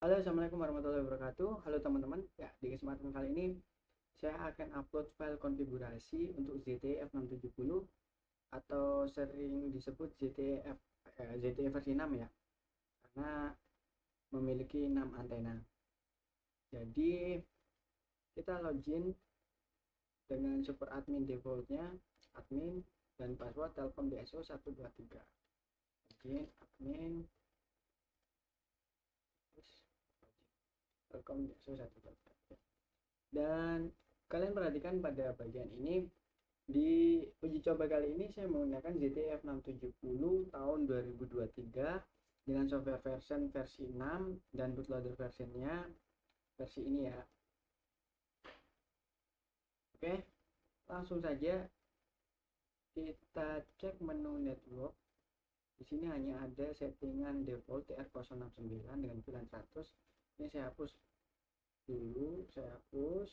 Halo, assalamualaikum warahmatullahi wabarakatuh. Halo teman-teman. Ya, di kesempatan kali ini saya akan upload file konfigurasi untuk ZTE F670 atau sering disebut ZTE versi 6 ya, karena memiliki 6 antena. Jadi kita login dengan super admin defaultnya, admin dan password Telkom DSO 123. Login admin Telkom DSO 123. Dan kalian perhatikan pada bagian ini, di uji coba kali ini saya menggunakan ZTE F670 tahun 2023 dengan software versi 6 dan bootloader versionnya versi ini ya. Oke, langsung saja kita cek menu network. Di sini hanya ada settingan default TR069 dengan VLAN 100. Ini saya hapus dulu, saya hapus.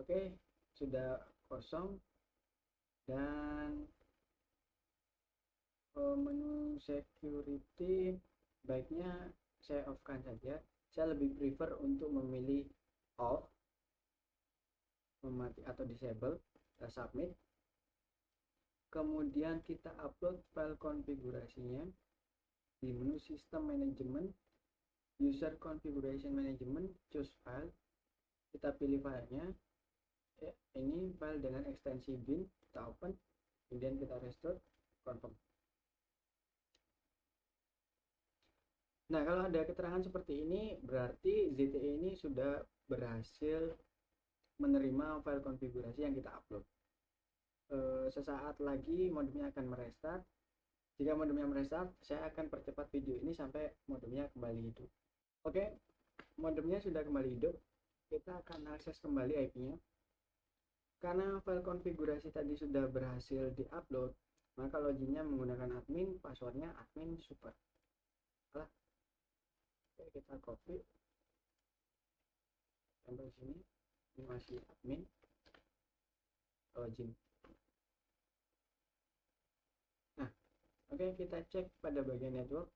Oke, sudah kosong. Dan menu security baiknya saya off kan saja. Saya lebih prefer untuk memilih off, memati atau disable, submit. Kemudian kita upload file konfigurasinya di menu system management, user configuration management, choose file. Kita pilih filenya, ini file dengan ekstensi bin, kita open, kemudian kita restore, confirm. Nah, kalau ada keterangan seperti ini, berarti ZTE ini sudah berhasil menerima file konfigurasi yang kita upload. Sesaat lagi modemnya akan merestart. Jika modemnya merestart, saya akan percepat video ini sampai modemnya kembali hidup. Oke, modemnya sudah kembali hidup. Kita akan akses kembali IP-nya. Karena file konfigurasi tadi sudah berhasil diupload, maka loginnya menggunakan admin, passwordnya admin super. Oke, kita copy sampai sini. Ini masih admin, login. Nah, oke, kita cek pada bagian network.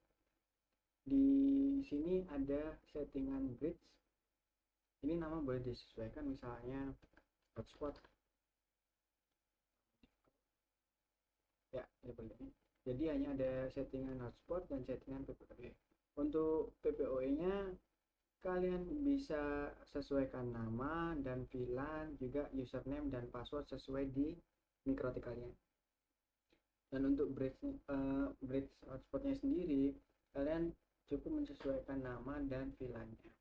Di sini ada settingan bridge. Ini nama boleh disesuaikan, misalnya hotspot ya, seperti ini. Jadi hanya ada settingan hotspot dan settingan PPOE. Untuk PPOE nya kalian bisa sesuaikan nama dan VLAN, juga username dan password sesuai di mikrotik kalian. Dan untuk bridge hotspotnya sendiri, kalian cukup menyesuaikan nama dan VLAN-nya.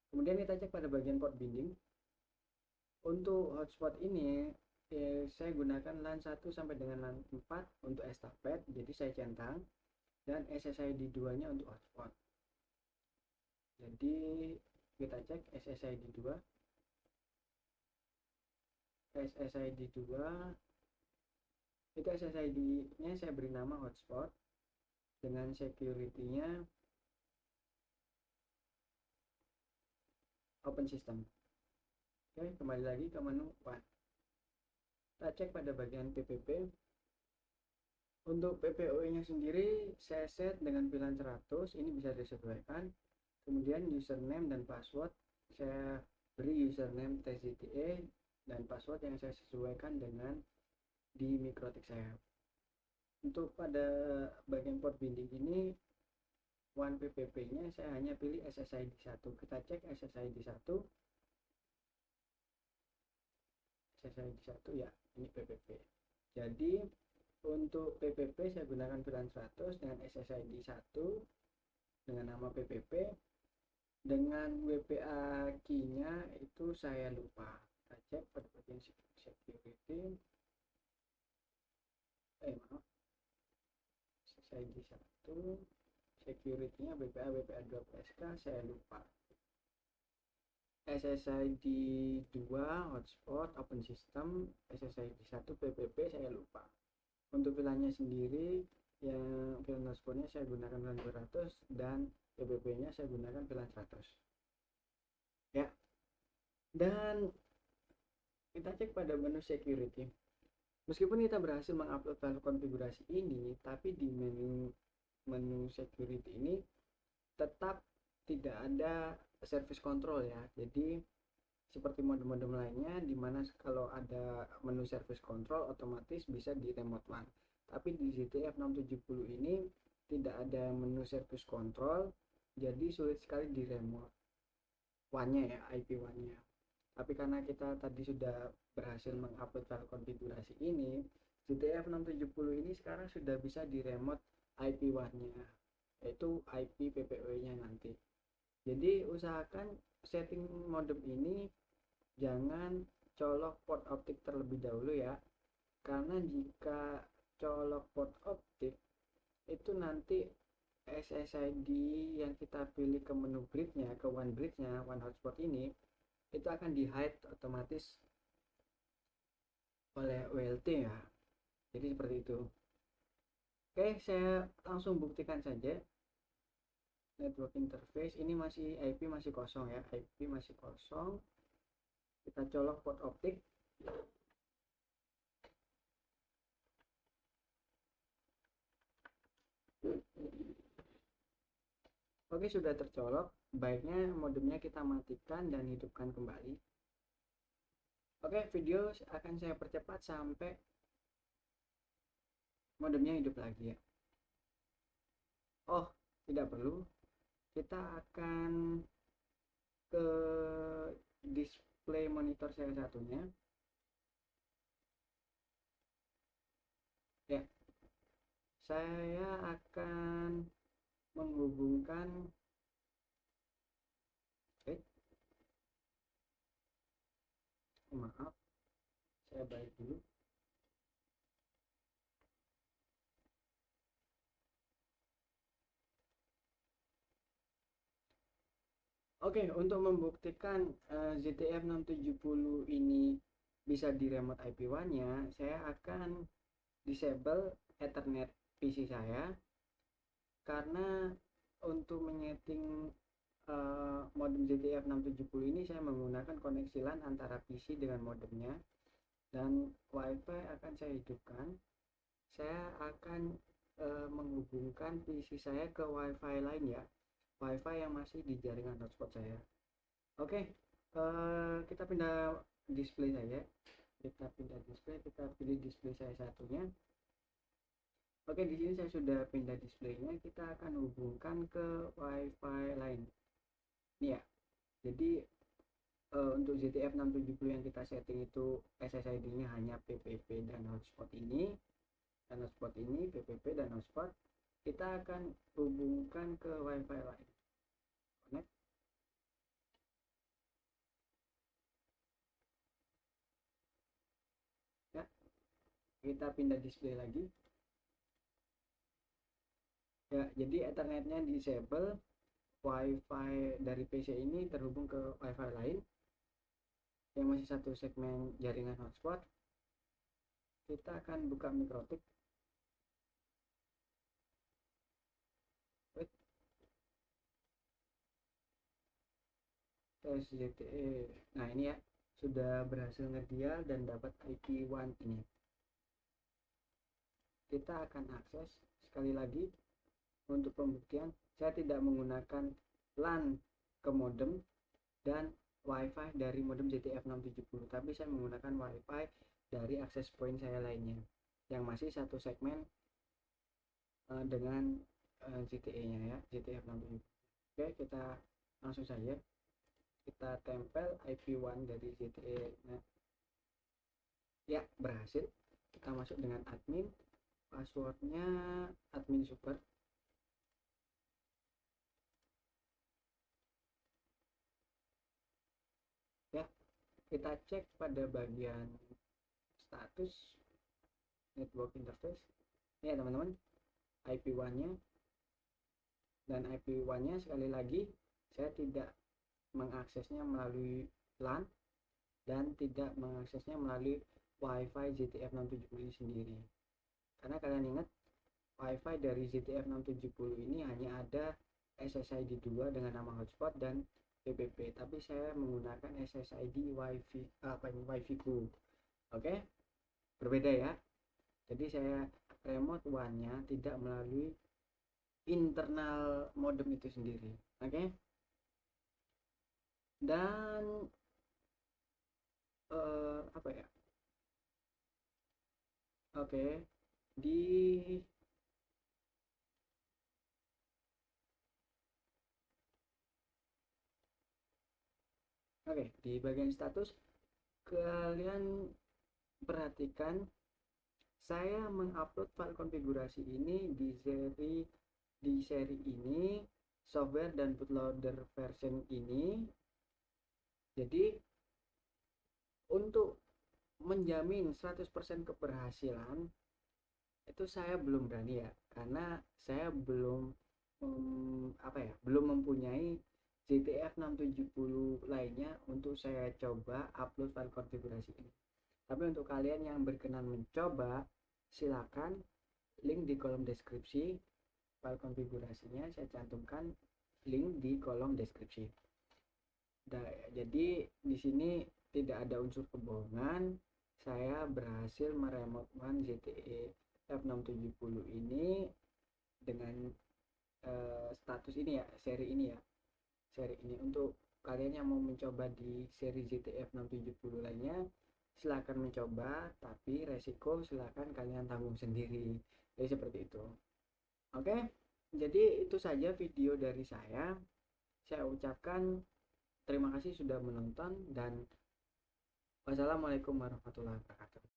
Kemudian kita cek pada bagian port binding. Untuk hotspot ini saya gunakan LAN 1 sampai dengan LAN 4 untuk estafet, jadi saya centang, dan SSID 2 nya untuk hotspot. Jadi kita cek SSID 2. SSID 2 itu SSID nya saya beri nama hotspot dengan security nya open system. Oke, kembali lagi ke menu WAN. Kita cek pada bagian PPP. Untuk PPOE nya sendiri saya set dengan VLAN 100, ini bisa disesuaikan. Kemudian username dan password saya beri username TZTE dan password yang saya sesuaikan dengan di mikrotik saya. Untuk pada bagian port binding ini, WAN PPP nya saya hanya pilih SSID 1. Kita cek SSID 1. SSID 1 ya, ini PPP. Jadi untuk PPP saya gunakan VLAN 100 dengan SSID 1 dengan nama PPP. Dengan WPA key-nya itu saya lupa. Kita cek pada bagian security. SSID 1, security-nya WPA 2PSK saya lupa. SSID 2 hotspot open system, SSID 1 PPP saya lupa. Untuk VLAN-nya sendiri, yang VLAN hotspotnya saya gunakan VLAN 200 dan PPP-nya saya gunakan VLAN 100 ya. Dan kita cek pada menu security. Meskipun kita berhasil mengupload file konfigurasi ini, tapi di menu security ini tetap tidak ada service control ya. Jadi seperti modem-modem lainnya dimana kalau ada menu service control otomatis bisa di remote WAN, tapi di ZTE 670 ini tidak ada menu service control, jadi sulit sekali di remote WAN-nya ya, IP WAN-nya. Tapi karena kita tadi sudah berhasil mengupload file konfigurasi ini, ZTE 670 ini sekarang sudah bisa di remote IP WAN-nya, yaitu IP PPOE-nya nanti. Jadi usahakan setting modem ini jangan colok port optik terlebih dahulu ya, karena jika colok port optik itu nanti SSID yang kita pilih ke menu bridge-nya, ke one bridge-nya, one hotspot ini, itu akan di hide otomatis oleh WLT ya. Jadi seperti itu. Oke, saya langsung buktikan saja. Network interface ini masih IP masih kosong ya, IP masih kosong. Kita colok port optik. Oke, sudah tercolok. Baiknya modemnya kita matikan dan hidupkan kembali. Oke, video akan saya percepat sampai modemnya hidup lagi ya. Oh, tidak perlu. Kita akan ke display monitor saya satunya. Ya, saya akan menghubungkan maaf, saya balik dulu. Oke, untuk membuktikan ZTE 670 ini bisa di remote IP WAN-nya, saya akan disable Ethernet PC saya, karena untuk menyeting modem ZTE 670 ini saya menggunakan koneksi LAN antara PC dengan modemnya, dan WiFi akan saya hidupkan. Saya akan menghubungkan PC saya ke WiFi lain ya, WiFi yang masih di jaringan hotspot saya. Oke, kita pindah display saja. Kita pindah display, kita pilih display saya satunya. Oke, di sini saya sudah pindah displaynya. Kita akan hubungkan ke WiFi lain. Ini ya. Jadi untuk ZTE 670 yang kita setting itu SSID-nya hanya PPP dan hotspot ini, PPP dan hotspot. Kita akan hubungkan ke WiFi lain. Connect. Ya, kita pindah display lagi. Ya, jadi Ethernetnya disable, WiFi dari PC ini terhubung ke WiFi lain yang masih satu segmen jaringan hotspot. Kita akan buka MikroTik. Tes ZTE. Nah, ini ya, sudah berhasil ngedial dan dapat IP WAN ini. Kita akan akses sekali lagi. Untuk pembuktian, saya tidak menggunakan LAN ke modem dan WiFi dari modem ZTE 670, tapi saya menggunakan WiFi dari access point saya lainnya yang masih satu segmen dengan ZTE-nya ya, ZTE 670. Oke, kita langsung saja kita tempel IP1 dari ZTE. Nah, ya, berhasil. Kita masuk dengan admin, passwordnya admin super. Ya, kita cek pada bagian status network interface. Ini ya teman-teman, IP1-nya. Dan IP1-nya sekali lagi saya tidak mengaksesnya melalui LAN dan tidak mengaksesnya melalui WiFi ZTE 670 sendiri. Karena kalian ingat, WiFi dari ZTE 670 ini hanya ada SSID 2 dengan nama hotspot dan PPP, tapi saya menggunakan SSID Wi-Fi ku. Oke, berbeda ya. Jadi saya remote WAN-nya tidak melalui internal modem itu sendiri. Oke, Dan apa ya, oke, di di bagian status kalian perhatikan, saya mengupload file konfigurasi ini di seri ini, software dan bootloader version ini. Jadi untuk menjamin 100% keberhasilan itu saya belum berani ya, karena saya belum mempunyai ZTF 670 lainnya untuk saya coba upload file konfigurasi ini. Tapi untuk kalian yang berkenan mencoba, silakan, link di kolom deskripsi. File konfigurasinya saya cantumkan link di kolom deskripsi. Jadi di sini tidak ada unsur kebohongan. Saya berhasil meremotkan ZTE F670 ini dengan status ini ya, seri ini ya. Seri ini untuk kalian yang mau mencoba di seri ZTF 670 lainnya, silahkan mencoba, tapi resiko silahkan kalian tanggung sendiri. Jadi seperti itu. Oke, jadi itu saja video dari saya ucapkan terima kasih sudah menonton, dan wassalamualaikum warahmatullahi wabarakatuh.